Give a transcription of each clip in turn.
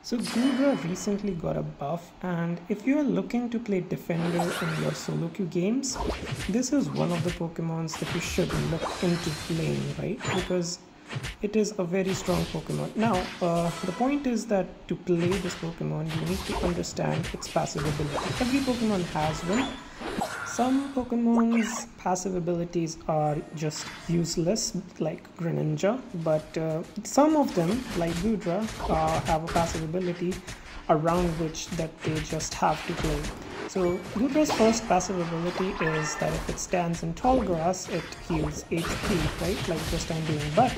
So GOODRA recently got a buff, and if you are looking to play defender in your solo queue games, this is one of the Pokemons that you should look into playing, right? Because it is a very strong Pokemon. Now, the point is that to play this Pokemon, you need to understand its passive ability. Every Pokemon has one. Some Pokemon's passive abilities are just useless, like Greninja, but some of them, like GOODRA, have a passive ability around which that they just have to play. So GOODRA's first passive ability is that if it stands in tall grass, it heals HP, right? Like just I'm doing. But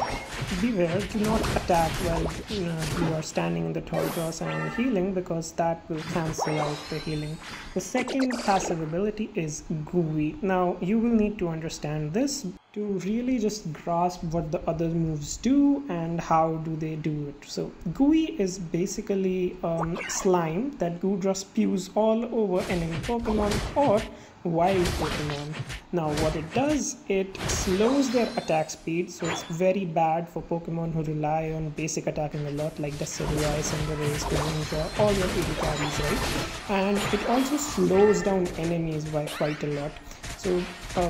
beware, do not attack while you are standing in the tall grass and healing, because that will cancel out the healing. The second passive ability is Gooey. Now you will need to understand this to really just grasp what the other moves do and how do they do it. So Gooey is basically slime that GOODRA spews all over enemy Pokemon or wild Pokemon. Now what it does, it slows their attack speed, so it's very bad for Pokemon who rely on basic attacking a lot, like the Cinderace, Greninja, all your AD carries, right? And it also slows down enemies by quite a lot. So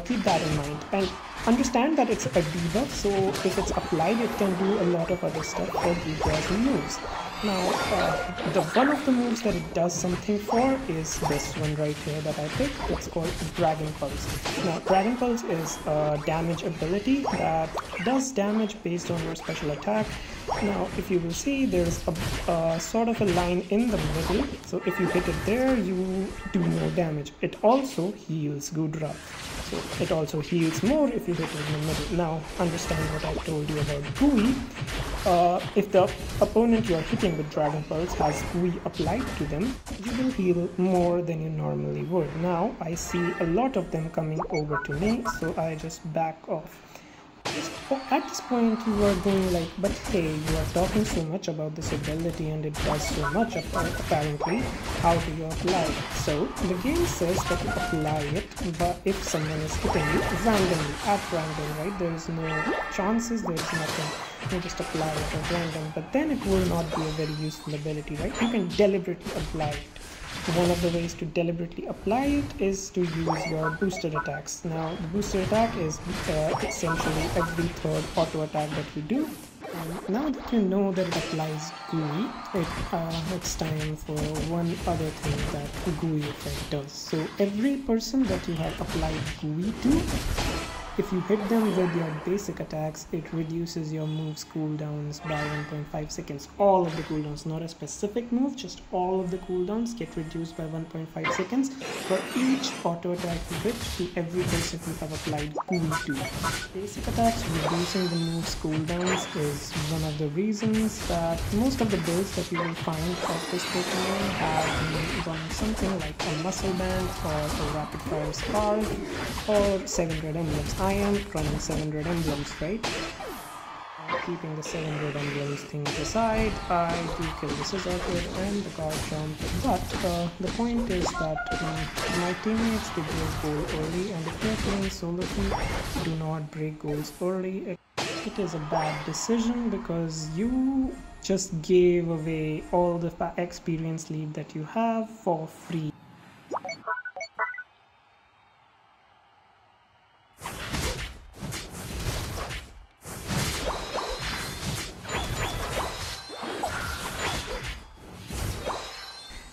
keep that in mind. And understand that it's a debuff, so if it's applied, it can do a lot of other stuff for GOODRA's moves. Now, one of the moves that it does something for is this one right here that I picked. It's called Dragon Pulse. Now, Dragon Pulse is a damage ability that does damage based on your special attack. Now, if you will see, there's a sort of a line in the middle. So if you hit it there, you do more damage. It also heals GOODRA. So it also heals more if you hit it in the middle. Now, understand what I told you about Gooey. If the opponent you are hitting with Dragon Pulse has Gooey applied to them, you will heal more than you normally would. Now, I see a lot of them coming over to me, so I just back off. At this point you are going like, but hey, you are talking so much about this ability and it does so much apparently, how do you apply it? So the game says that you apply it, but if someone is hitting you randomly, at random, right? There is no chances, there is nothing, you just apply it at random, but then it will not be a very useful ability, right? You can deliberately apply it. One of the ways to deliberately apply it is to use your boosted attacks. Now, the boosted attack is essentially every third auto attack that you do. And now that you know that it applies Gooey, it's time for one other thing that Gooey effect does. So every person that you have applied Gooey to, if you hit them with your basic attacks, it reduces your move's cooldowns by 1.5 seconds. All of the cooldowns, not a specific move, just all of the cooldowns get reduced by 1.5 seconds for each auto attack you hit to every person you have applied Gooey to. Basic attacks reducing the move's cooldowns is one of the reasons that most of the builds that you will find of this Pokemon have run something like a muscle band or a rapid fire scarf or 7 red emblems. I am running 7 red emblems, right? Keeping the 7 red emblems thing aside, I do kill the Zoroark and the guard jump, but the point is that my teammates, they break goal early, and if you're playing solo queue, do not break goals early. It is a bad decision because you just gave away all the experience lead that you have for free.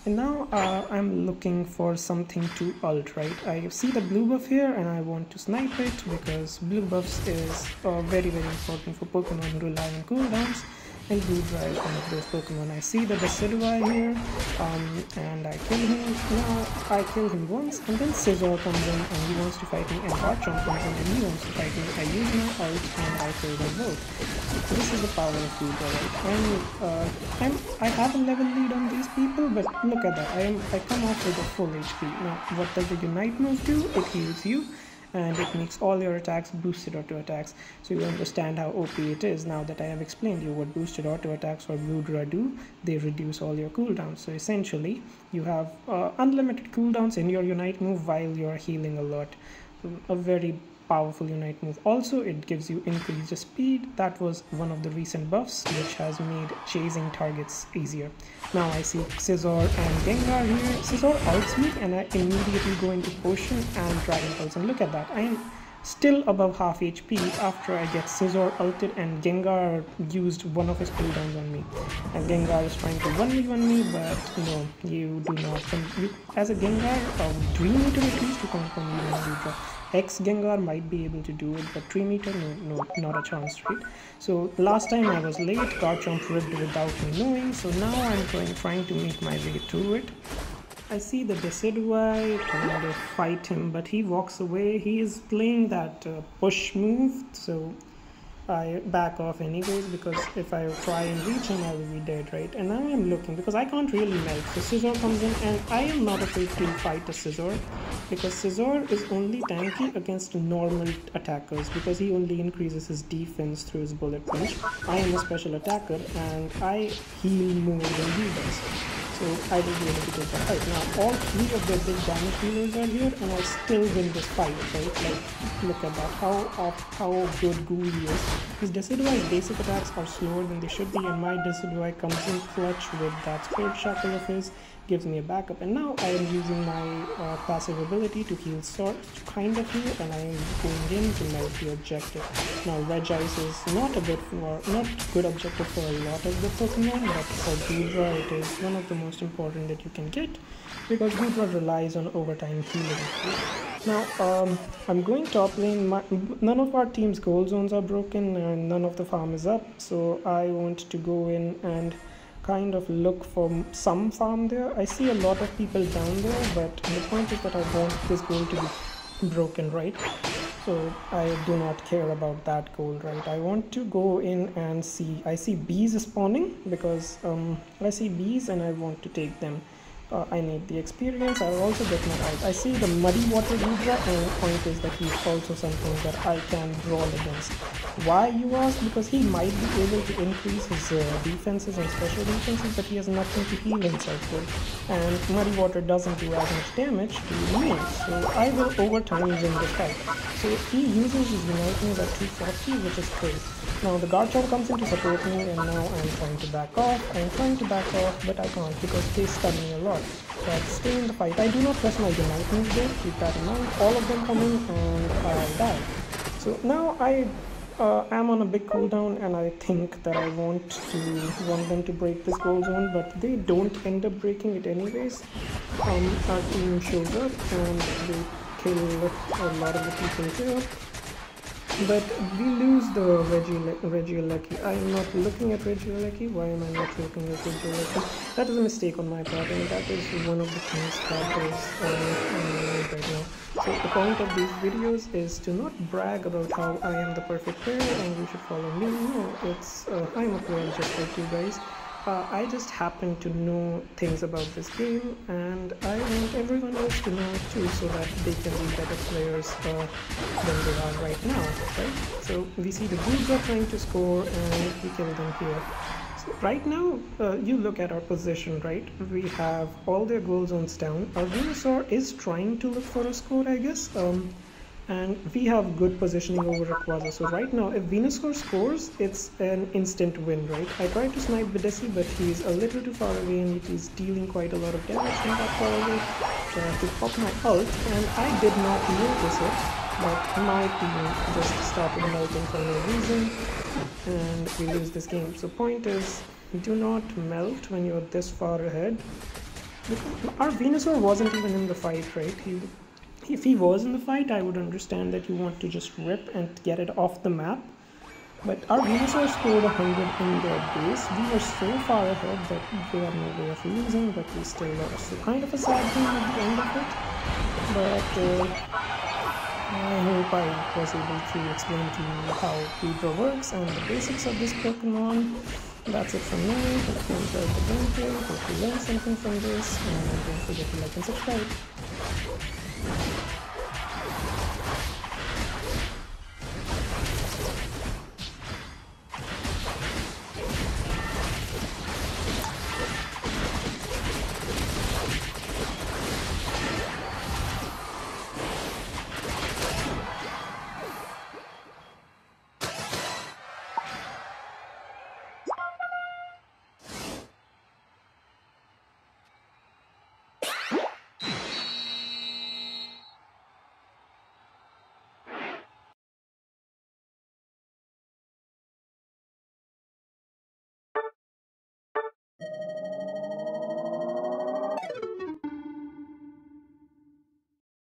And now I'm looking for something to ult, right? I see the blue buff here and I want to snipe it because blue buffs is very important for Pokemon who rely on cooldowns, and GOODRA is one of those Pokemon. I see the Decidueye here and I kill him. Now I kill him once and then Scizor comes in and he wants to fight me, and Garchomp comes in and he wants to fight me. I use my ult and I kill them both. So this is the power of GOODRA, right? And I have a level lead on these people, but look at that, I come off with a full HP. Now what does the Unite move do? It heals you and it makes all your attacks boosted auto attacks. So you understand how OP it is now that I have explained you what boosted auto attacks or GOODRA do. They reduce all your cooldowns. So essentially you have unlimited cooldowns in your Unite move while you're healing a lot. A very powerful unite move. Also, it gives you increased speed. That was one of the recent buffs which has made chasing targets easier. Now I see Scissor and Gengar here. Scissor ults me and I immediately go into Potion and Dragon Pulse, and look at that, I am still above half HP after I get Scissor ulted and Gengar used one of his cooldowns on me. And Gengar is trying to 1v1 me, but no, you do not. As a Gengar, a 3 meter at least you can't come even GOODRA. X Gengar might be able to do it, but 3 meter, no, not a chance, right? So last time I was late, Garchomp ripped without me knowing, so now I'm trying to make my way through it. I see the Decidueye trying to fight him, but he walks away. He is playing that push move, so I back off anyways, because if I try and reach him, I will be dead, right? And now I'm looking, because I can't really melt. So Scissor comes in, and I am not afraid to fight a Scissor, because Scissor is only tanky against normal attackers, because he only increases his defense through his bullet punch. I am a special attacker, and I heal more than he does. So I will be able to take that fight. Now all 3 of the big damage dealers are here, and I still win this fight, right? Like, look at that, how good Gooey is. His Decidueye's basic attacks are slower than they should be, and my Decidueye comes in clutch with that Spirit Shackle of his, gives me a backup, and now I am using my passive ability to heal kind of heal, and I am going in to melt the objective. Now Regice is not good objective for a lot of the Pokemon, but for GOODRA it is one of the most important that you can get, because GOODRA relies on overtime healing. Now I'm going top lane. None of our team's goal zones are broken and none of the farm is up, so I want to go in and kind of look for some farm there. I see a lot of people down there, but the point is that I want this goal to be broken, right? So I do not care about that goal, right? I want to go in and see. I see bees spawning, because I see bees and I want to take them. I need the experience. I will also get my ult. I see the Muddy Water GOODRA, and the point is that he's also something that I can brawl against. Why, you ask? Because he might be able to increase his defenses and special defenses, but he has nothing to heal himself with. And Muddy Water doesn't do as much damage to me, so I will over time win the fight. So he uses his Unite move at 240, which is great. Now the Garchomp comes in to support me, and now I'm trying to back off. I'm trying to back off, but I can't because they stun me a lot. So I stay in the fight. I do not press my Unite move there, keep that in mind. All of them come in and I die. So now I am on a big cooldown, and I think that I want them to break this goal zone, but they don't end up breaking it anyways. Our team shows up and they kill a lot of the people here. But we lose the Regieleki. I am not looking at Regieleki. Why am I not looking at Regieleki? That is a mistake on my part, and that is one of the things that is on my mind right now. So the point of these videos is to not brag about how I am the perfect player and you should follow me. No, it's I'm a player just like you guys. I just happen to know things about this game, and I want everyone else to know it too, so that they can be better players than they are right now, right? So we see the GOODRA trying to score, and we kill them here. So right now, you look at our position, right? We have all their goal zones down. Our Venusaur is trying to look for a score, I guess. And we have good positioning over Rayquaza. So right now, if Venusaur scores, it's an instant win, right? I tried to snipe Videsi, but he's a little too far away and he's dealing quite a lot of damage from that far away. So I have to pop my ult, and I did not notice it, but my team just started melting for no reason, and we lose this game. So point is, do not melt when you're this far ahead. Our Venusaur wasn't even in the fight, right? If he was in the fight, I would understand that you want to just rip and get it off the map. But our Venusaur scored 100 in their base. We were so far ahead that we had no way of losing, but we still lost. So kind of a sad thing at the end of it. But I hope I was able to explain to you how GOODRA works and the basics of this Pokemon. That's it from me. Hope you enjoyed the gameplay. Hope you learned something from this. And don't forget to like and subscribe.